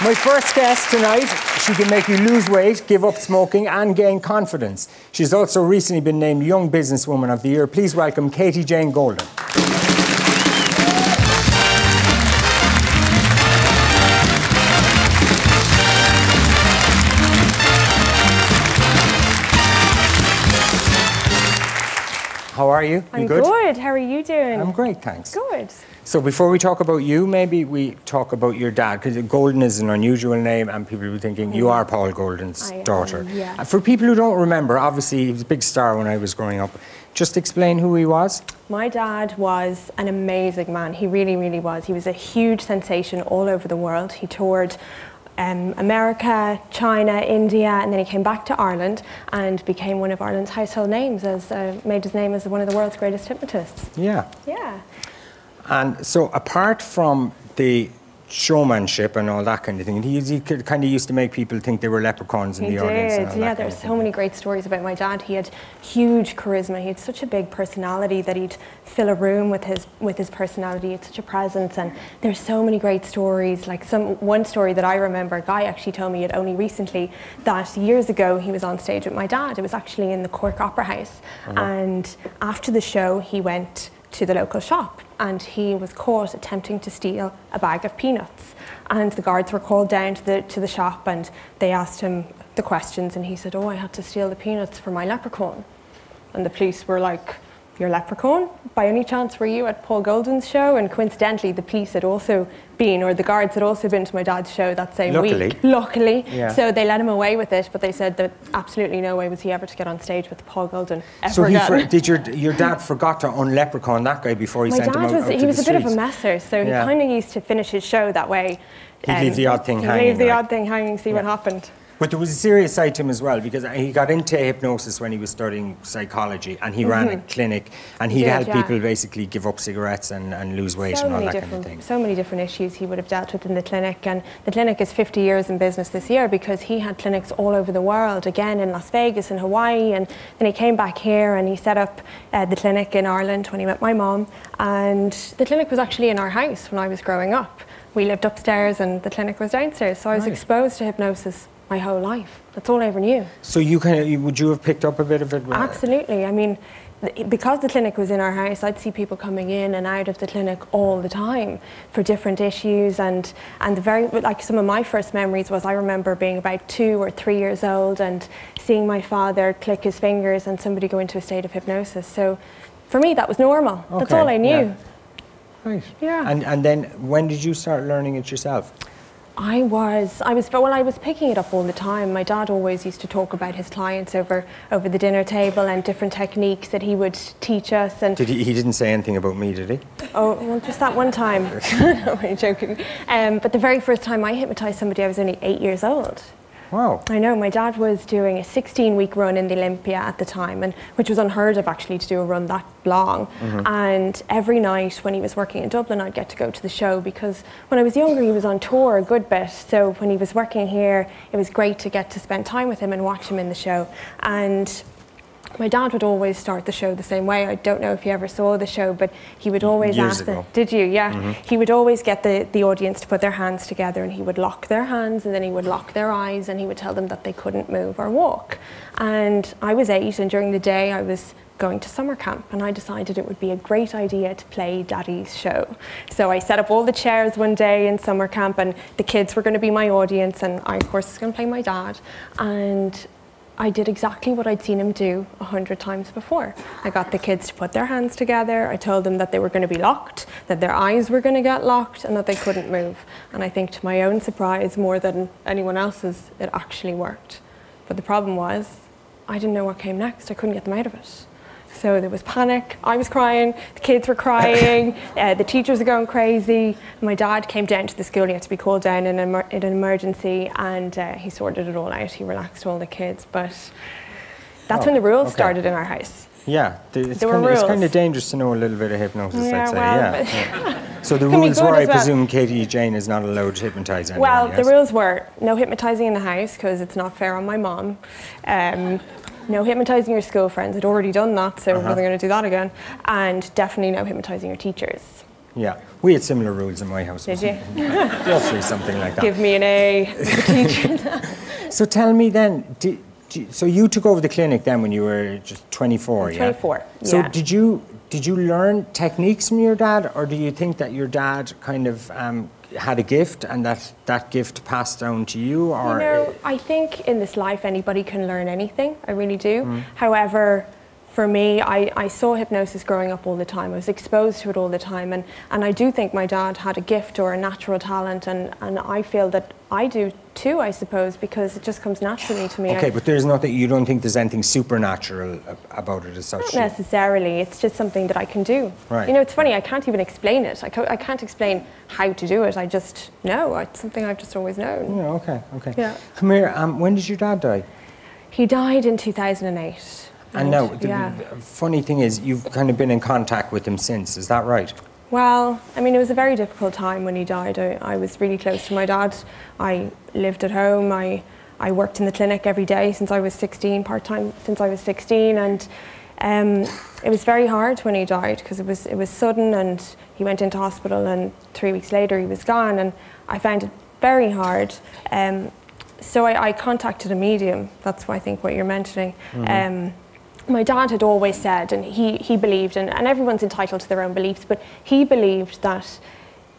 My first guest tonight, she can make you lose weight, give up smoking and gain confidence. She's also recently been named Young Businesswoman of the Year. Please welcome Katie Jane Goldin. How are you? I'm good. How are you doing? I'm great, thanks. Good. So before we talk about you, maybe we talk about your dad, because Goldin is an unusual name and people will be thinking you are Paul Goldin's daughter. Yeah. For people who don't remember, obviously he was a big star when I was growing up. Just explain who he was. My dad was an amazing man. He really, really was. He was a huge sensation all over the world. He toured America, China, India, and then he came back to Ireland and became one of Ireland's household names, made his name as one of the world's greatest hypnotists. Yeah. Yeah. And so apart from the showmanship and all that kind of thing, he kind of used to make people think they were leprechauns in the audience. He did, yeah. There's so many great stories about my dad. He had huge charisma. He had such a big personality that he'd fill a room with his personality. He had such a presence, and there's so many great stories. Like one story that I remember, a guy actually told me it only recently, that years ago he was on stage with my dad. It was actually in the Cork Opera House, and after the show he went to the local shop and he was caught attempting to steal a bag of peanuts, and the guards were called down to the shop and they asked him the questions, and he said, "Oh, I had to steal the peanuts for my leprechaun." And the police were like, "Your leprechaun? By any chance were you at Paul Goldin's show?" And coincidentally the police had also been, or the guards had also been to my dad's show that same week. Luckily. Yeah. So they let him away with it, but they said that absolutely no way was he ever to get on stage with Paul Goldin ever again. Did your dad forgot to unleprechaun that guy before he sent him out to the streets? He was a bit of a messer, so he kind of used to finish his show that way. He'd leave the odd thing hanging. Leave the odd thing hanging, see what happened. But there was a serious side to him as well, because he got into hypnosis when he was studying psychology, and he ran a clinic, and he'd help people basically give up cigarettes and lose weight and all that kind of thing. So many different issues he would have dealt with in the clinic, and the clinic is 50 years in business this year because he had clinics all over the world, again in Las Vegas and Hawaii, and then he came back here and he set up the clinic in Ireland when he met my mom, and the clinic was actually in our house when I was growing up. We lived upstairs and the clinic was downstairs, so I was exposed to hypnosis my whole life. That's all I ever knew. So would you have picked up a bit of it? Absolutely. I mean, because the clinic was in our house, I'd see people coming in and out of the clinic all the time for different issues, and some of my first memories was I remember being about 2 or 3 years old and seeing my father click his fingers and somebody go into a state of hypnosis. So for me that was normal. Okay. That's all I knew. Yeah. Right. Yeah. And then when did you start learning it yourself? I was picking it up all the time. My dad always used to talk about his clients over the dinner table and different techniques that he would teach us. And he didn't say anything about me, did he? Oh, well, just that one time. No, I'm joking. But the very first time I hypnotised somebody, I was only 8 years old. Wow. I know, my dad was doing a 16-week run in the Olympia at the time, which was unheard of actually to do a run that long. And every night when he was working in Dublin, I'd get to go to the show, because when I was younger he was on tour a good bit, so when he was working here it was great to get to spend time with him and watch him in the show. And my dad would always start the show the same way. I don't know if you ever saw the show, but he would always ask them. Did you? Yeah. He would always get the audience to put their hands together, and he would lock their hands and then he would lock their eyes and he would tell them that they couldn't move or walk. And I was 8, and during the day I was going to summer camp, and I decided it would be a great idea to play Daddy's show. So I set up all the chairs one day in summer camp, and the kids were going to be my audience, and I of course was going to play my dad. And I did exactly what I'd seen him do 100 times before. I got the kids to put their hands together. I told them that they were going to be locked, that their eyes were going to get locked, and that they couldn't move. And I think to my own surprise, more than anyone else's, it actually worked. But the problem was, I didn't know what came next. I couldn't get them out of it. So there was panic, I was crying, the kids were crying, the teachers were going crazy. My dad came down to the school. He had to be called down in an emergency, and he sorted it all out. He relaxed all the kids, but that's when the rules started in our house. Yeah, it's kind of dangerous to know a little bit of hypnosis, I'd say. Yeah. So the rules were, I presume, Katie Jane is not allowed to hypnotise anyone. Well, the rules were no hypnotising in the house, because it's not fair on my mum. No hypnotising your school friends. I'd already done that, so I wasn't going to do that again. And definitely no hypnotising your teachers. Yeah, we had similar rules in my house. Did you? Roughly something like that. Give me an A as a teacher. So tell me then, so you took over the clinic then when you were just 24, yeah? 24, yeah. So did you learn techniques from your dad, or do you think that your dad kind of had a gift and that gift passed down to you? Or you know, I think in this life anybody can learn anything, I really do. However, for me, I saw hypnosis growing up all the time. I was exposed to it all the time, and I do think my dad had a gift or a natural talent, and I feel that I do too, I suppose, because it just comes naturally to me. Okay, but there's nothing, you don't think there's anything supernatural about it as such? Not necessarily, it's just something that I can do. Right. You know, it's funny, I can't even explain it. I can't explain how to do it, I just know. It's something I've just always known. Yeah, okay. Yeah. Come here, when did your dad die? He died in 2008. And now, the funny thing is, you've kind of been in contact with him since, is that right? Well, I mean, it was a very difficult time when he died. I was really close to my dad. I lived at home. I worked in the clinic every day since I was 16, part-time since I was 16. And it was very hard when he died because it was sudden, and he went into hospital, and 3 weeks later he was gone. And I found it very hard. So I contacted a medium. That's what I think what you're mentioning. My dad had always said, and he believed, and everyone's entitled to their own beliefs, but he believed that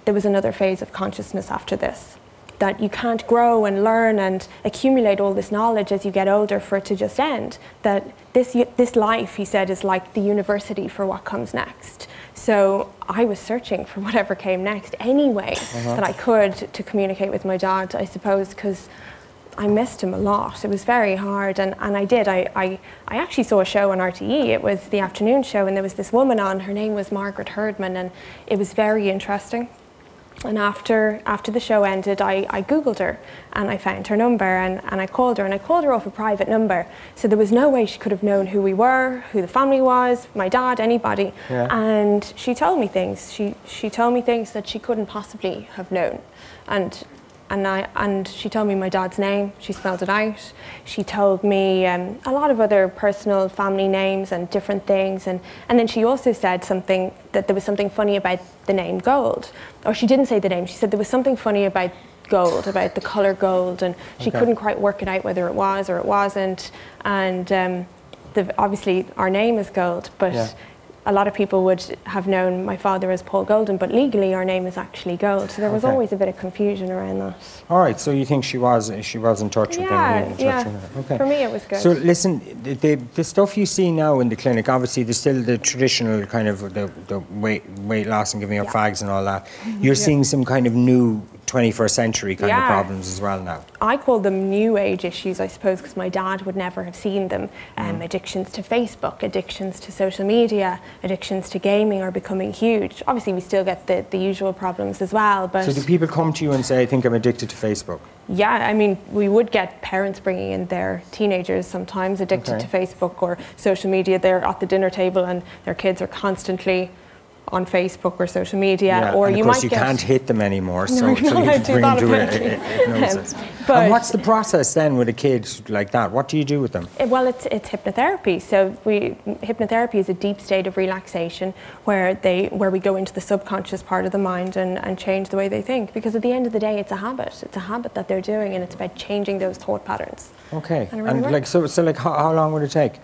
there was another phase of consciousness after this, that you can't grow and learn and accumulate all this knowledge as you get older for it to just end, that this life, he said, is like the university for what comes next. So I was searching for whatever came next anyway that I could to communicate with my dad, I suppose, because I missed him a lot. It was very hard, and I did. I actually saw a show on RTE. It was the afternoon show, and there was this woman on. Her name was Margaret Herdman, and it was very interesting. And after the show ended, I Googled her, and I found her number, and I called her, and I called her off a private number. So there was no way she could have known who we were, who the family was, my dad, anybody. Yeah. And she told me things. She told me things that she couldn't possibly have known. And she told me my dad's name, she spelled it out. She told me a lot of other personal family names and different things. And then she also said something, that there was something funny about the name Gold. Or she didn't say the name, she said there was something funny about gold, about the colour gold. And she couldn't quite work it out whether it was or it wasn't. And obviously our name is Gold, but a lot of people would have known my father as Paul Goldin, but legally our name is actually Gold. So there was always a bit of confusion around that. All right, so you think she was in touch with them? Yeah, okay. For me it was good. So listen, the stuff you see now in the clinic, obviously there's still the traditional kind of the weight loss and giving up fags and all that. You're seeing some kind of new 21st century kind of problems as well now. I call them new age issues, I suppose, because my dad would never have seen them. Addictions to Facebook, addictions to social media, addictions to gaming are becoming huge. Obviously we still get the usual problems as well, but... So do people come to you and say, I think I'm addicted to Facebook? Yeah, I mean, we would get parents bringing in their teenagers sometimes addicted to Facebook or social media. They're at the dinner table and their kids are constantly on Facebook or social media, or and you of course might you get... can't hit them anymore, so you have to bring them to a hypnosis. And what's the process then with a kid like that? What do you do with them? Well, it's hypnotherapy. So hypnotherapy is a deep state of relaxation where we go into the subconscious part of the mind and change the way they think. Because at the end of the day, it's a habit. It's a habit that they're doing, and it's about changing those thought patterns. Okay. And how long would it take?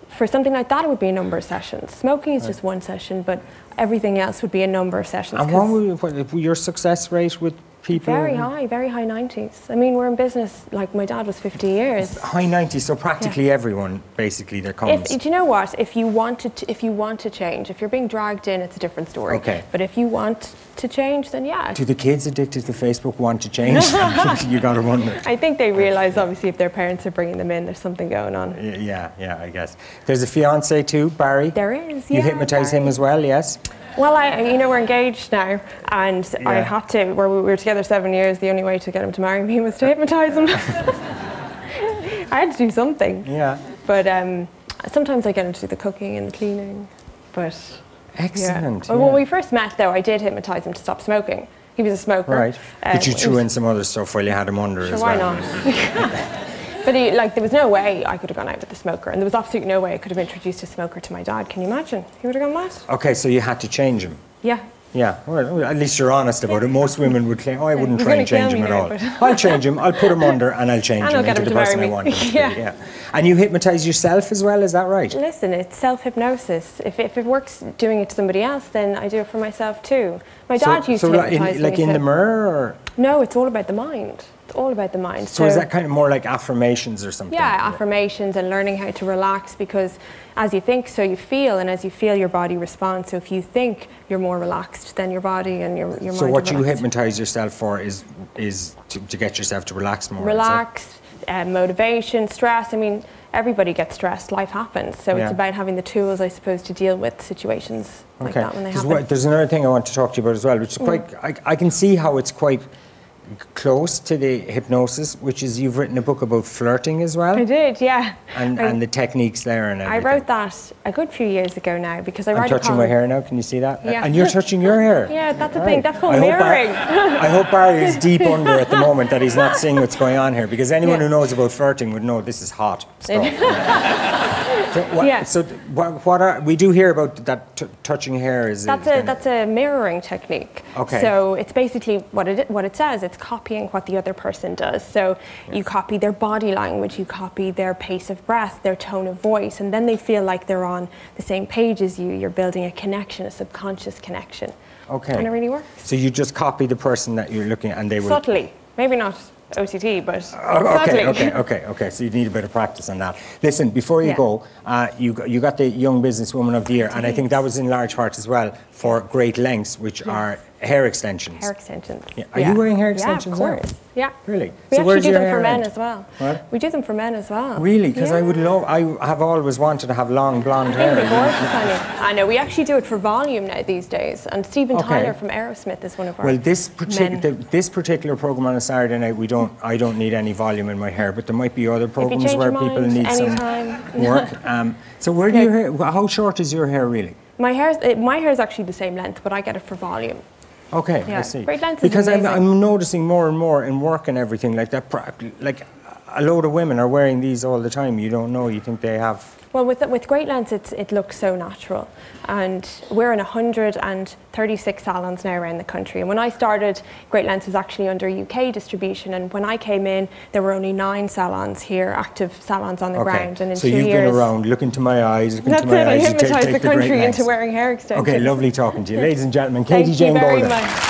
For something like that, it would be a number of sessions. Smoking is just one session, but everything else would be a number of sessions. And what your success rate with people? Very high 90s. I mean, we're in business, like my dad was 50 years. High 90s, so practically everyone, basically, that comes. Do you know what? If you want to change, if you're being dragged in, it's a different story. Okay. But if you want to change, then yeah. Do the kids addicted to Facebook want to change? You got to wonder. I think they realise, obviously, if their parents are bringing them in, there's something going on. Yeah, I guess. There's a fiancé too, Barry. There is, You hypnotise him as well, yes? Well, we're engaged now, and I had to, we were together 7 years, the only way to get him to marry me was to hypnotise him. I had to do something. Yeah. But sometimes I get him to do the cooking and the cleaning, but... Excellent. Well, when we first met, though, I did hypnotise him to stop smoking. He was a smoker. Right. But you threw in some other stuff while you had him under as well. Why not? But there was no way I could have gone out with a smoker, and there was absolutely no way I could have introduced a smoker to my dad. Can you imagine? He would have gone mad. Okay, so you had to change him. Yeah. Yeah, well, at least you're honest about it. Most women would claim, oh, I wouldn't try and change him at all. But I'll change him, I'll put him under and I'll change him into the person I want him to be. Yeah. And you hypnotise yourself as well, is that right? Listen, it's self-hypnosis. If it works doing it to somebody else, then I do it for myself too. My dad used to hypnotise me. Like in the mirror? Or? No, it's all about the mind. It's all about the mind. So is that kind of more like affirmations or something? Yeah, affirmations and learning how to relax, because as you think, so you feel, and as you feel, your body responds. So if you think, you're more relaxed, then your body and your mind. So what you hypnotise yourself for is to get yourself to relax more? Relax, motivation, stress. I mean, everybody gets stressed. Life happens. So it's about having the tools, I suppose, to deal with situations like that when they happen. There's another thing I want to talk to you about as well, which is quite, I can see how it's quite close to the hypnosis, which is you've written a book about flirting as well. I did, yeah. And the techniques there and everything. I wrote that a good few years ago now, because I'm touching my hair now, can you see that? Yeah. And you're touching your hair. Yeah, that's the thing, that's called mirroring. I hope Barry is deep under at the moment, that he's not seeing what's going on here, because anyone who knows about flirting would know this is hot stuff. So what we do hear about that touching hair is that's a mirroring technique. Okay. So it's basically what it says. It's copying what the other person does. So you copy their body language, you copy their pace of breath, their tone of voice, and then they feel like they're on the same page as you. You're building a connection, a subconscious connection. Okay. And it really works. So you just copy the person that you're looking at, and they will subtly, maybe not OCT, but subtly. Okay. So you need a bit of practice on that. Listen, before you go, you got the Young Businesswoman of the Year, and I think that was in large part as well for great lengths, which are hair extensions. Hair extensions. Yeah. Are you wearing hair extensions? Yeah, of course. Yeah. Really? We actually do them for men as well. What? We do them for men as well. Really? Because I have always wanted to have long blonde hair. Gorgeous on you. I know. We actually do it for volume now these days. And Steven Tyler from Aerosmith is one of our this particular program on a Saturday night, I don't need any volume in my hair, but there might be other programs where people need some work. So where do your hair? How short is your hair really? My hair is actually the same length, but I get it for volume. Okay, I see. Great length because I'm noticing more and more in work and everything like that. Like a load of women are wearing these all the time. You don't know. You think they have. Well, with great lengths, it looks so natural, and we're in 136 salons now around the country. And when I started, Great Lengths was actually under UK distribution, and when I came in, there were only 9 salons here, active salons on the ground. And in 2 years, so you've been around, look into my eyes, look into my eyes. I hypnotised the country into wearing hair extensions. Okay, lovely talking to you, ladies and gentlemen. Katie Jane Goldin. Thank you very much.